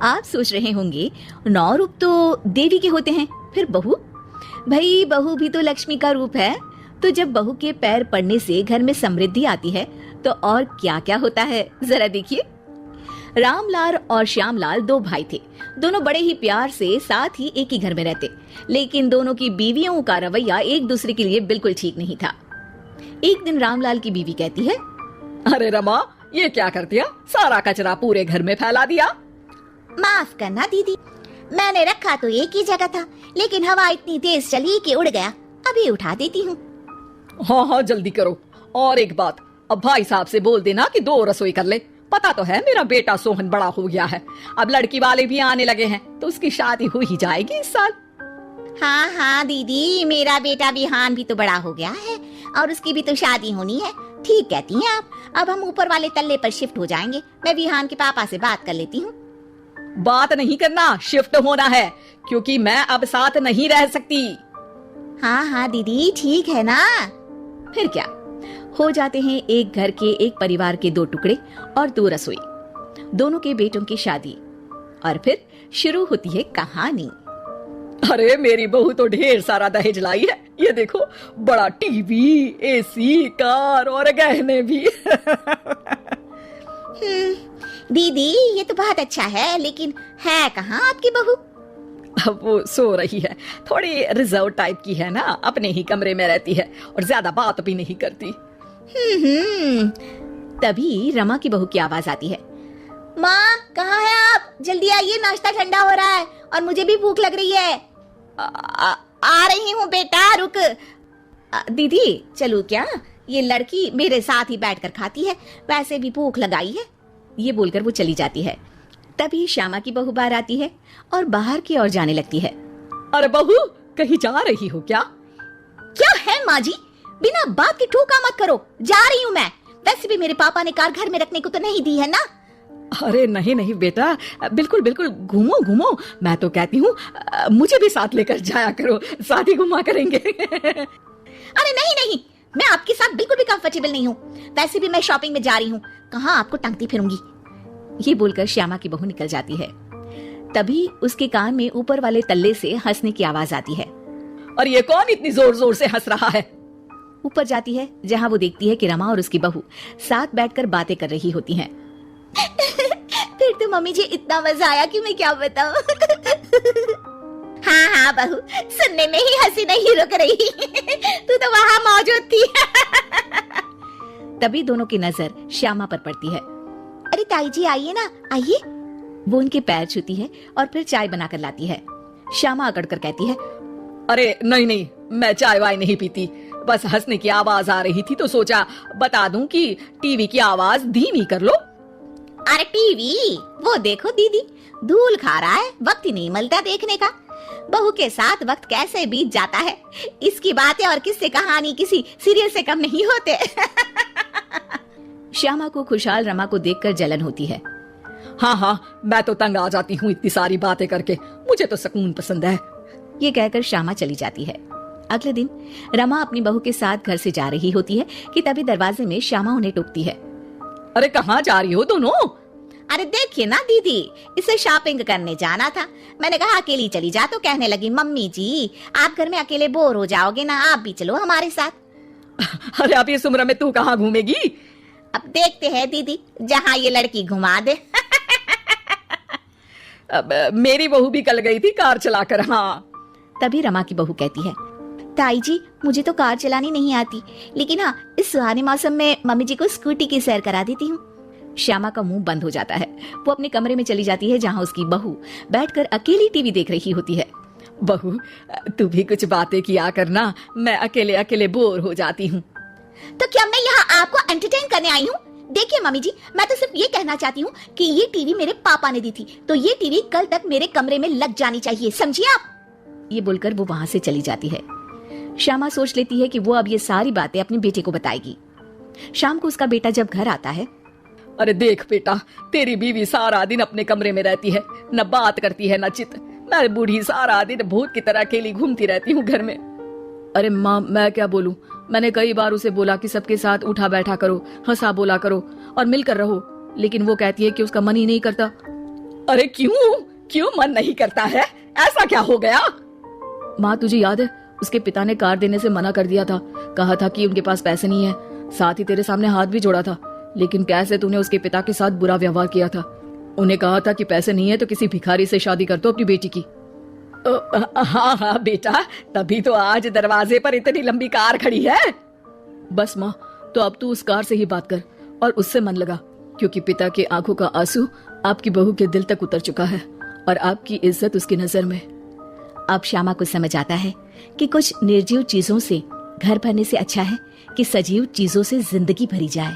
आप सोच रहे होंगे 9 रूप तो देवी के होते हैं, फिर बहू? भाई बहू भी तो लक्ष्मी का रूप है। तो जब बहू के पैर पड़ने से घर में समृद्धि आती है तो और क्या क्या होता है जरा देखिए। रामलाल और श्यामलाल 2 भाई थे। दोनों बड़े ही प्यार से साथ ही एक ही घर में रहते, लेकिन दोनों की बीवियों का रवैया एक दूसरे के लिए बिल्कुल ठीक नहीं था। एक दिन रामलाल की बीवी कहती है, अरे रमा, ये क्या कर दिया? सारा कचरा पूरे घर में फैला दिया। माफ करना दीदी, मैंने रखा तो एक ही जगह था, लेकिन हवा इतनी तेज चली कि उड़ गया। अभी उठा देती हूँ। हाँ हाँ जल्दी करो। और एक बात, अब भाई साहब से बोल देना कि 2 रसोई कर ले। पता तो है मेरा बेटा सोहन बड़ा हो गया है, अब लड़की वाले भी आने लगे हैं, तो उसकी शादी हो ही जाएगी इस साल। हाँ हाँ दीदी, मेरा बेटा विहान भी तो बड़ा हो गया है और उसकी भी तो शादी होनी है। ठीक कहती हैं आप। अब हम ऊपर वाले तल्ले पर शिफ्ट हो जाएंगे। मैं विहान के पापा से बात कर लेती हूँ। बात नहीं करना, शिफ्ट होना है, क्योंकि मैं अब साथ नहीं रह सकती। हाँ हाँ दीदी, ठीक है ना। फिर क्या हो जाते हैं एक घर के, एक परिवार के 2 टुकड़े और 2 रसोई, दोनों के बेटों की शादी। और फिर शुरू होती है कहानी। अरे मेरी बहू तो ढेर सारा दहेज लाई है। ये देखो, बड़ा टीवी, एसी, कार और गहने भी। दीदी ये तो बहुत अच्छा है, लेकिन है कहाँ आपकी बहू? अब वो सो रही है, थोड़ी रिजर्व टाइप की है ना, अपने ही कमरे में रहती है और ज्यादा बात भी नहीं करती। तभी रमा की बहू की आवाज आती है, माँ कहाँ है आप? जल्दी आइए, नाश्ता ठंडा हो रहा है और मुझे भी भूख लग रही है। आ रही हूँ बेटा, रुक। दीदी चलो क्या? ये लड़की मेरे साथ ही बैठकर खाती है, वैसे भी भूख लगाई है। ये बोलकर वो चली जाती है। तभी श्यामा की बहू बाहर आती है और बाहर की ओर जाने लगती है। अरे बहू, कहीं जा रही हो क्या? क्या है माँ जी, बिना बात के ठोका मत करो। जा रही हूँ मैं। वैसे भी मेरे पापा ने कार घर में रखने को तो नहीं दी है ना। अरे नहीं नहीं बेटा, बिल्कुल बिल्कुल, घूमो घूमो। मैं तो कहती हूँ मुझे भी साथ लेकर जाया करो, साथ ही घुमा करेंगे। अरे नहीं नहीं, मैं आपके साथ बिल्कुल भी कंफर्टेबल नहीं हूँ। वैसे भी मैं शॉपिंग में जा रही हूँ, कहाँ आपको टांगती फिरूंगी। ये बोलकर श्यामा की बहू निकल जाती है। तभी उसके कान में ऊपर वाले तल्ले से हंसने की आवाज आती है। और ये कौन इतनी जोर जोर से हंस रहा है? ऊपर जाती है, जहाँ वो देखती है कि रमा और उसकी बहू साथ बैठकर बातें कर रही होती हैं। फिर तो मम्मी जी इतना मजा आया कि मैं क्या बताऊं। हाँ हाँ बहू, सुनने में ही हंसी नहीं रुक रही। तू तो वहाँ मौजूद थी। तभी दोनों की नजर श्यामा पर पड़ती है। अरे ताई जी आइए ना, आइए। वो उनके पैर छूती है और फिर चाय बनाकर लाती है। श्यामा अकड़ कर कहती है, अरे नहीं नहीं, मैं चाय वाय नहीं पीती। बस हंसने की आवाज आ रही थी तो सोचा बता दूं कि टीवी की आवाज धीमी कर लो। अरे टीवी, वो देखो दीदी, धूल खा रहा है, वक्त ही नहीं मिलता देखने का। बहू के साथ वक्त कैसे बीत जाता है, इसकी बातें और किस्से कहानी किसी सीरियल से कम नहीं होते। श्यामा को खुशहाल रमा को देखकर जलन होती है। हाँ हाँ, मैं तो तंग आ जाती हूँ इतनी सारी बातें करके, मुझे तो सुकून पसंद है। ये कहकर श्यामा चली जाती है। अगले दिन रमा अपनी बहू के साथ घर से जा रही होती है कि तभी दरवाजे में श्यामा उन्हें टोकती है। अरे कहाँ जा रही हो दोनों? अरे देखिए ना दीदी, इसे शॉपिंग करने जाना था। मैंने कहा अकेली चली जा, तो कहने लगी मम्मी जी आप घर में अकेले बोर हो जाओगे ना, आप भी चलो हमारे साथ। अरे अब इस उम्र में तू कहाँ घूमेगी? अब देखते हैं दीदी, जहाँ ये लड़की घुमा दे। मेरी बहू भी कल गई थी कार चलाकर। हाँ। तभी रमा की बहू कहती है, ताई जी मुझे तो कार चलानी नहीं आती, लेकिन हाँ इस सुहाने मौसम में मम्मी जी को स्कूटी की सैर करा देती हूँ। श्यामा का मुंह बंद हो जाता है। वो अपने कमरे में चली जाती है, जहाँ उसकी बहू बैठकर अकेली टीवी देख रही होती है। बहू तू भी कुछ बातें किया करना, मैं अकेले अकेले बोर हो जाती हूँ। तो क्या मैं यहाँ आपको एंटरटेन करने आई हूँ? देखिए मम्मी जी, मैं तो सिर्फ ये कहना चाहती हूँ कि ये टीवी मेरे पापा ने दी थी, तो ये टीवी कल तक मेरे कमरे में लग जानी चाहिए, समझिए आप। ये बोलकर वो वहाँ से चली जाती है। श्यामा सोच लेती है कि वो अब ये सारी बातें अपने बेटे को बताएगी। शाम को उसका बेटा जब घर आता है, अरे देख बेटा, तेरी बीवी सारा दिन अपने कमरे में रहती है, न बात करती है न चित। मैं बूढ़ी सारा दिन भूत की तरह अकेली घूमती रहती हूँ घर में। अरे माँ, मैं क्या बोलूं? मैंने कई बार उसे बोला कि सबके साथ उठा बैठा करो, हंसा बोला करो और मिलकर रहो, लेकिन वो कहती है कि उसका मन ही नहीं करता। अरे क्यों मन नहीं करता है? ऐसा क्या हो गया? माँ तुझे याद है, उसके पिता ने कार देने से मना कर दिया था। कहा था कि उनके पास पैसे नहीं है, साथ ही तेरे सामने हाथ भी जोड़ा था। लेकिन कैसे तूने उसके पिता के साथ बुरा व्यवहार किया था। उन्हें कहा था कि पैसे नहीं है तो किसी भिखारी से शादी कर दो अपनी बेटी की। हाँ बेटा, तभी तो आज दरवाजे पर इतनी लंबी कार खड़ी है। बस माँ, तो अब तू उस कार से ही बात कर और उससे मन लगा, क्योंकि पिता के आंखों का आंसू आपकी बहू के दिल तक उतर चुका है और आपकी इज्जत उसकी नजर में। अब श्यामा को समझ आता है कि कुछ निर्जीव चीजों से घर भरने से अच्छा है कि सजीव चीजों से जिंदगी भरी जाए।